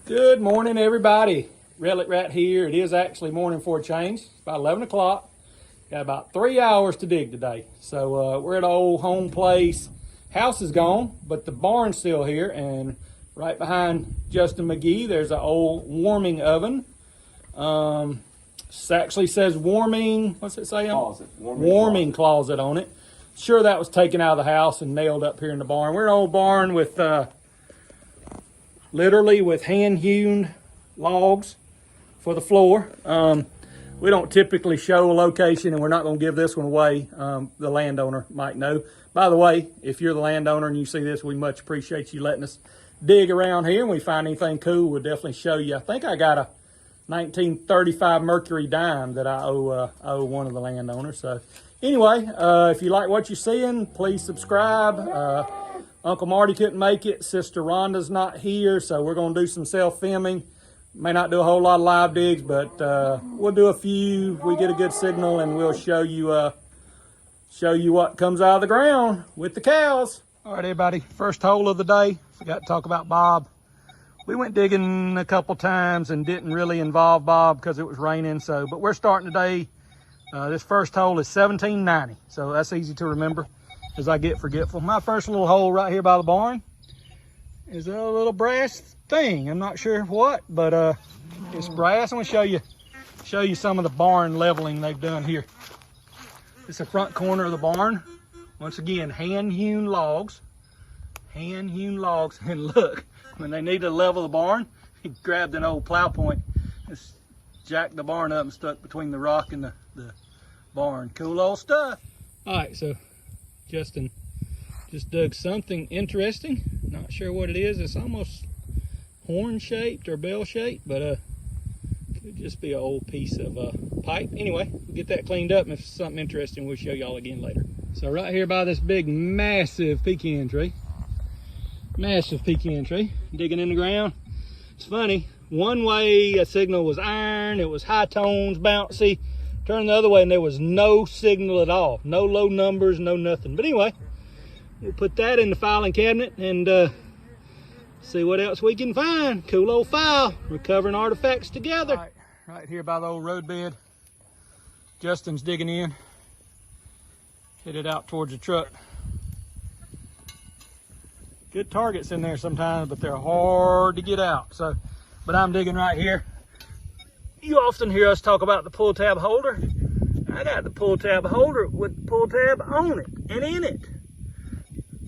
Good morning, everybody. Relic Rat here. It is actually morning for a change. It's about 11 o'clock. Got about 3 hours to dig today. So we're at an old home place. House is gone, but the barn's still here. And right behind Justin McGee, there's an old warming oven. It actually says warming, what's it say? Closet. Warming closet on it. Sure, that was taken out of the house and nailed up here in the barn. We're an old barn with literally with hand-hewn logs for the floor. We don't typically show a location, and we're not going to give this one away. The landowner might know. By the way, if you're the landowner and you see this, we much appreciate you letting us dig around here. And we find anything cool, we'll definitely show you. I think I got a 1935 Mercury dime that I owe one of the landowners. So anyway, if you like what you're seeing, please subscribe. Uncle Marty couldn't make it. Sister Rhonda's not here, so we're going to do some self-filming. May not do a whole lot of live digs, but we'll do a few. We get a good signal, and we'll show you what comes out of the ground with the cows. All right, everybody. First hole of the day. Forgot to talk about Bob. We went digging a couple times and didn't really involve Bob because it was raining. But we're starting today. This first hole is 1790, so that's easy to remember as I get forgetful. My first little hole right here by the barn is a little brass thing. I'm not sure what, but it's brass. I'm gonna show you some of the barn leveling they've done here. It's the front corner of the barn. Once again, hand-hewn logs. Hand-hewn logs. And look, when they need to level the barn, he grabbed an old plow point, just jacked the barn up and stuck between the rock and the barn. Cool old stuff. All right, so Justin just dug something interesting. Not sure what it is. It's almost horn-shaped or bell-shaped, but could just be an old piece of pipe. Anyway, we'll get that cleaned up, and if it's something interesting, we'll show y'all again later. So right here by this big, massive pecan tree, digging in the ground. It's funny, one way a signal was iron, it was high tones, bouncy. Turn the other way and there was no signal at all. No low numbers, no nothing. But anyway, we'll put that in the filing cabinet and see what else we can find. Cool old file, recovering artifacts together. Right here by the old road bed. Justin's digging in. Headed out towards the truck. Good targets in there sometimes, but they're hard to get out. But I'm digging right here. You often hear us talk about the pull tab holder. I got the pull tab holder with the pull tab on it and in it.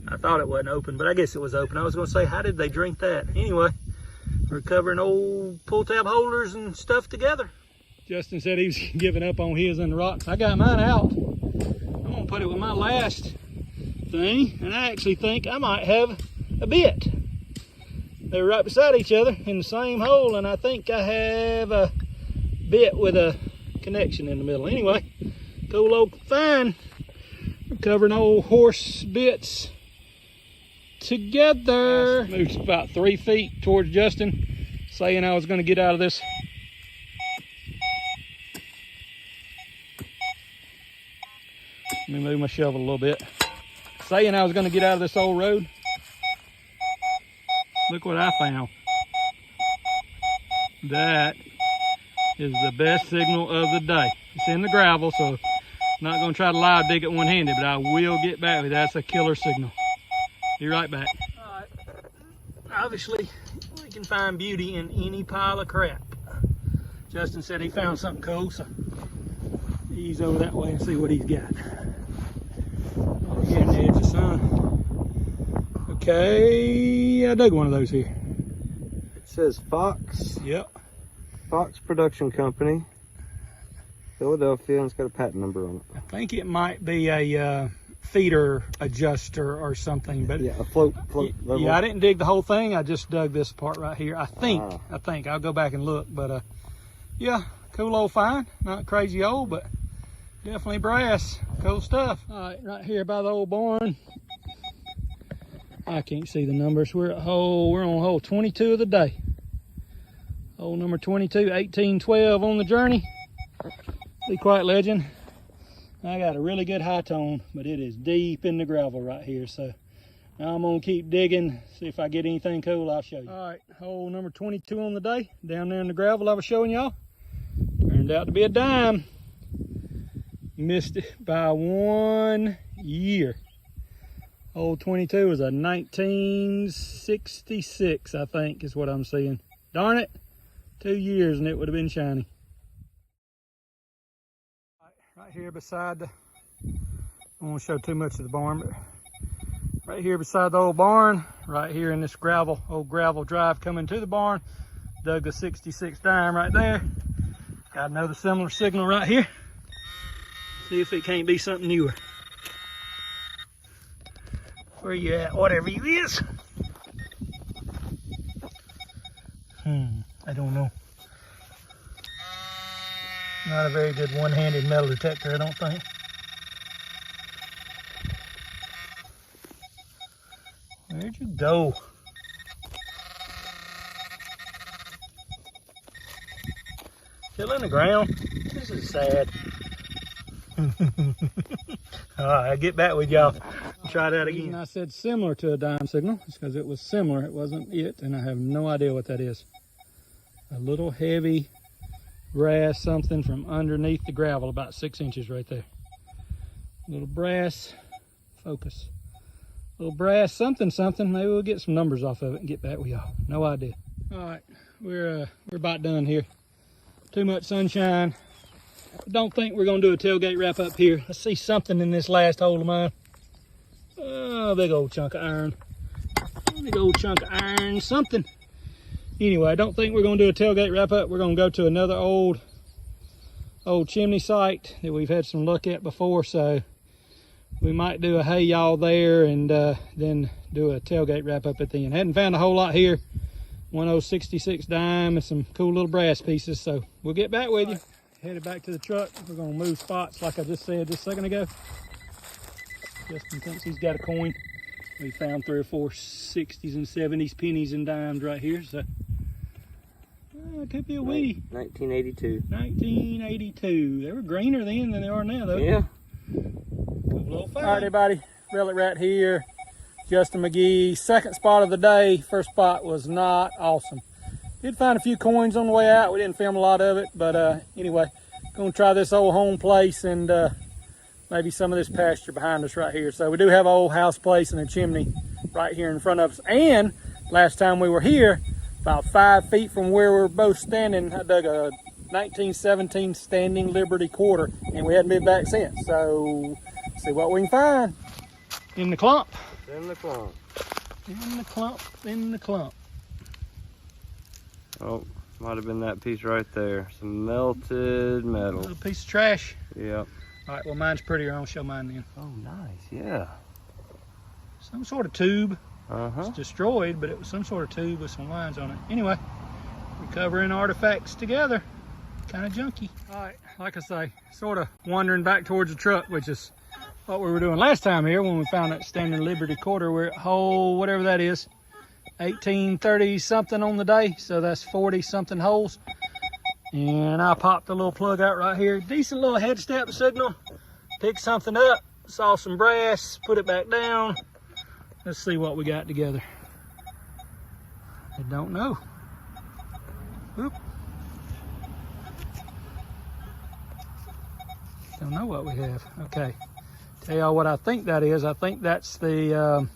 I thought it wasn't open, but I guess it was open. I was going to say, how did they drink that? Anyway, we're covering old pull tab holders and stuff together. Justin said he was giving up on his in the rocks. I got mine out. I'm going to put it with my last thing, and I actually think I might have a bit. They were right beside each other in the same hole, and I think I have a bit with a connection in the middle. Anyway, cool old find. We're covering old horse bits together. Moved about 3 feet towards Justin, saying I was going to get out of this. Let me move my shovel a little bit. Saying I was going to get out of this old road. Look what I found. That is the best signal of the day. It's in the gravel, so I'm not going to try to live dig it one-handed, but I will get back with it. That's a killer signal. Be right back. All right. Obviously, we can find beauty in any pile of crap. Justin said he found something cool, so he's over that way and see what he's got. Over here in the edge of the sun. Okay, I dug one of those here. It says Fox. Yep. Fox Production Company, Philadelphia, and it's got a patent number on it. I think it might be a feeder adjuster or something, but yeah, a float level. Yeah, I didn't dig the whole thing. I just dug this part right here. I think I'll go back and look, but yeah, cool old find. Not crazy old, but definitely brass. Cool stuff. All right, right here by the old barn. I can't see the numbers. We're on hole 22 of the day. Hole number 22, 1812 on the journey. Be quiet, legend. I got a really good high tone, but it is deep in the gravel right here. So Now I'm gonna keep digging, see if I get anything cool, I'll show you. All right, hole number 22 on the day, down there in the gravel I was showing y'all. Turned out to be a dime. Missed it by 1 year. Hole 22 was a 1966, I think is what I'm seeing. Darn it, 2 years and it would have been shiny. Right here beside the, I don't want to show too much of the barn, but right here beside the old barn, right here in this gravel, old gravel drive coming to the barn, dug the 66 dime right there. Got another similar signal right here. See if it can't be something newer. Where you at, whatever you is? I don't know. Not a very good one-handed metal detector, I don't think. Where'd you go? Still in the ground? This is sad. All right, I'll get back with y'all. Try that again. I said similar to a dime signal. It's because it was similar. It wasn't it, and I have no idea what that is. A little heavy brass something from underneath the gravel, about 6 inches right there. Little brass focus. Little brass something. Maybe we'll get some numbers off of it and get back with y'all. No idea. All right, we're about done here. Too much sunshine. Don't think we're gonna do a tailgate wrap up here. I see something in this last hole of mine. Oh, big old chunk of iron. Big old chunk of iron, something. Anyway, I don't think we're gonna do a tailgate wrap up. We're gonna go to another old chimney site that we've had some luck at before. So we might do a hey y'all there and then do a tailgate wrap up at the end. Hadn't found a whole lot here. One old 66 dime and some cool little brass pieces. So we'll get back with you. Headed back to the truck. We're gonna move spots like I just said just a second ago. Justin thinks he's got a coin. We found 3 or 4 60s and 70s, pennies and dimes right here. So it could be a wee. 1982. 1982. They were greener then than they are now, though. Yeah. Cool little find. All right, everybody. Relic Rat here. Justin McGee. Second spot of the day. First spot was not awesome. Did find a few coins on the way out. We didn't film a lot of it, but anyway, gonna try this old home place and maybe some of this pasture behind us right here. So we do have an old house place and a chimney right here in front of us. And last time we were here, about 5 feet from where we're both standing, I dug a 1917 standing Liberty quarter, and we hadn't been back since. So see what we can find in the clump. In the clump. In the clump. In the clump. Oh, might have been that piece right there. Some melted metal. A little piece of trash. Yep. All right, well, mine's prettier. I'll show mine then. Oh, nice. Yeah. Some sort of tube. Uh-huh. It's destroyed, but it was some sort of tube with some lines on it. Anyway, recovering artifacts together. Kind of junky. All right, like I say, sort of wandering back towards the truck, which is what we were doing last time here when we found that standing Liberty quarter. We're at hole, whatever that is. 1830 something on the day, so that's 40 something holes. And I popped a little plug out right here. Decent little head step signal. Picked something up, saw some brass, put it back down. Let's see what we got together. I don't know. Oop. Don't know what we have. Okay, tell y'all what I think that is. I think that's the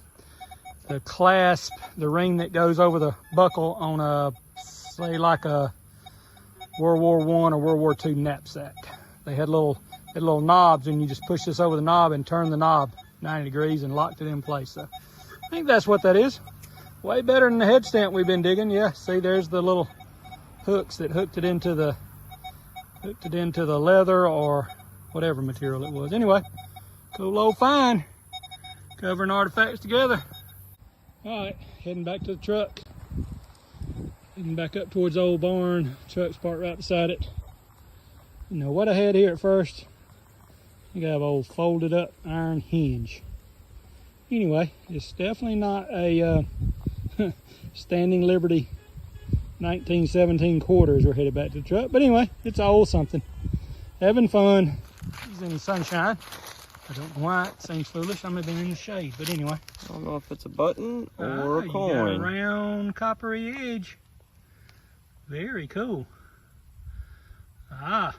clasp, the ring that goes over the buckle on a, say like a World War I or World War II knapsack. They had little knobs, and you just push this over the knob and turn the knob 90 degrees and locked it in place. So I think that's what that is. Way better than the head stamp we've been digging. Yeah, see, there's the little hooks that hooked it into the leather or whatever material it was. Anyway, cool old find. Covering artifacts together. All right, heading back to the truck. Heading back up towards the old barn. Truck's parked right beside it. You know what I had here at first? You got an old folded up iron hinge. Anyway, it's definitely not a standing Liberty 1917 quarters. We're headed back to the truck. But anyway, it's old something. Having fun. There's any sunshine. I don't know why it seems foolish. I'm even in the shade, but anyway. I don't know if it's a button or a coin. You got a round coppery edge. Very cool. Ah.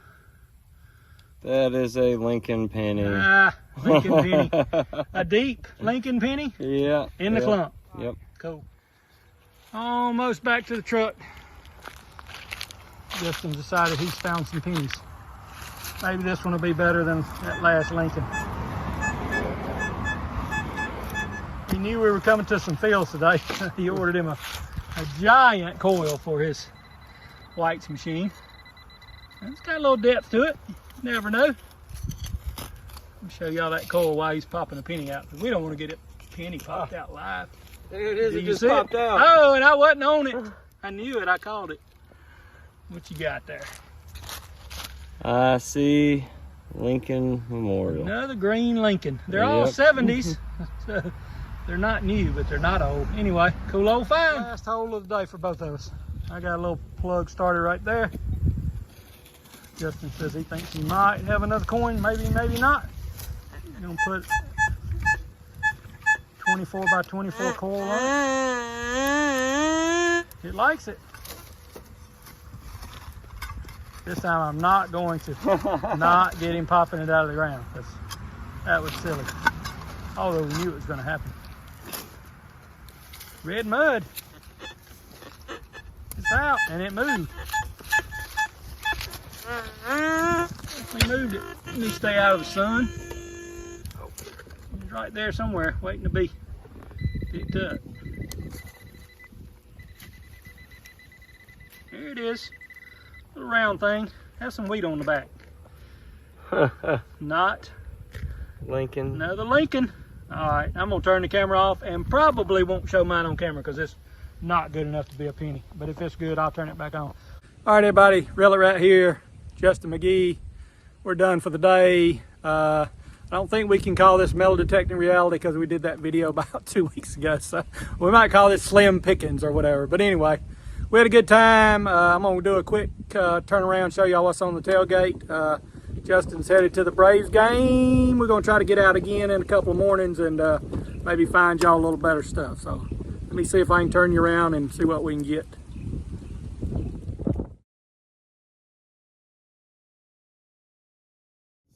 That is a Lincoln penny. Ah, Lincoln penny. A deep Lincoln penny? Yeah. In the clump. Yep. Cool. Almost back to the truck. Justin decided he's found some pennies. Maybe this one will be better than that last Lincoln. He knew we were coming to some fields today. He ordered him a giant coil for his whites machine. And it's got a little depth to it. Never know. Let me show y'all that coil while he's popping a penny out. Because we don't want to get a penny popped out live. There it is. It You just see popped it? out. Oh, and I wasn't on it. I knew it. I called it. What you got there? I see Lincoln Memorial. Another green Lincoln. They're all 70s. So they're not new, but they're not old. Anyway, cool old find. Last hole of the day for both of us. I got a little plug starter right there. Justin says he thinks he might have another coin. Maybe, maybe not. I'm gonna put 24 by 24 coil on it. It likes it. This time I'm not going to not get him popping it out of the ground. That was silly. Although we knew it was going to happen. Red mud. It's out and it moved. We moved it. Let me stay out of the sun. It's right there somewhere waiting to be picked up. Here it is. Little round thing. Has some wheat on the back. Not Lincoln. another Lincoln. All right, I'm gonna turn the camera off and probably won't show mine on camera because it's not good enough to be a penny. But if it's good, I'll turn it back on. All right, everybody, Relic right here. Justin McGee. We're done for the day. I don't think we can call this metal detecting reality because we did that video about 2 weeks ago. So we might call this slim pickings or whatever. But anyway, we had a good time. I'm going to do a quick turn around, show y'all what's on the tailgate. Justin's headed to the Braves game. We're going to try to get out again in a couple of mornings and maybe find y'all a little better stuff. So let me see if I can turn you around and see what we can get.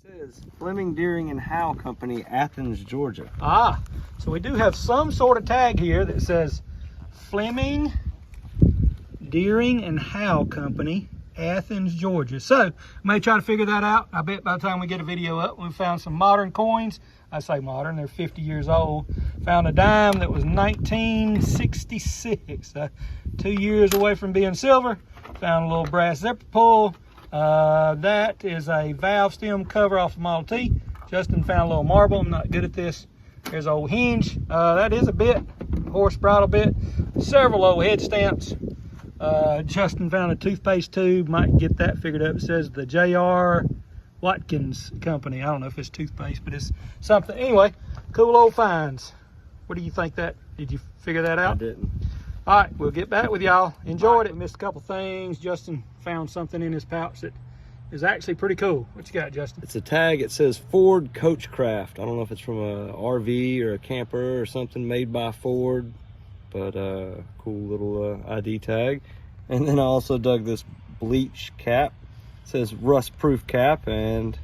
It says Fleming, Deering, and Howe Company, Athens, Georgia. Ah, so we do have some sort of tag here that says Fleming, Deering, and Howe Company, Athens, Georgia. So, I may try to figure that out. I bet by the time we get a video up, we found some modern coins. I say modern, they're 50 years old. Found a dime that was 1966. 2 years away from being silver. Found a little brass zipper pull. That is a valve stem cover off a Model T. Justin found a little marble. I'm not good at this. There's an old hinge. That is a bit, horse bridle bit. Several old head stamps. Justin found a toothpaste tube. Might get that figured up. It says the J.R. Watkins Company. I don't know if it's toothpaste, but it's something. Anyway, cool old finds. What do you think that? Did you figure that out? I didn't. All right, we'll get back with y'all. Enjoyed it. Missed a couple things. Justin found something in his pouch that is actually pretty cool. What you got, Justin? It's a tag. It says Ford Coachcraft. I don't know if it's from a RV or a camper or something made by Ford, but cool little ID tag. And then I also dug this bleach cap. It says rust proof cap, and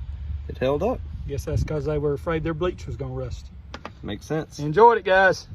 it held up. Guess that's because they were afraid their bleach was gonna rust. Makes sense. Enjoyed it, guys.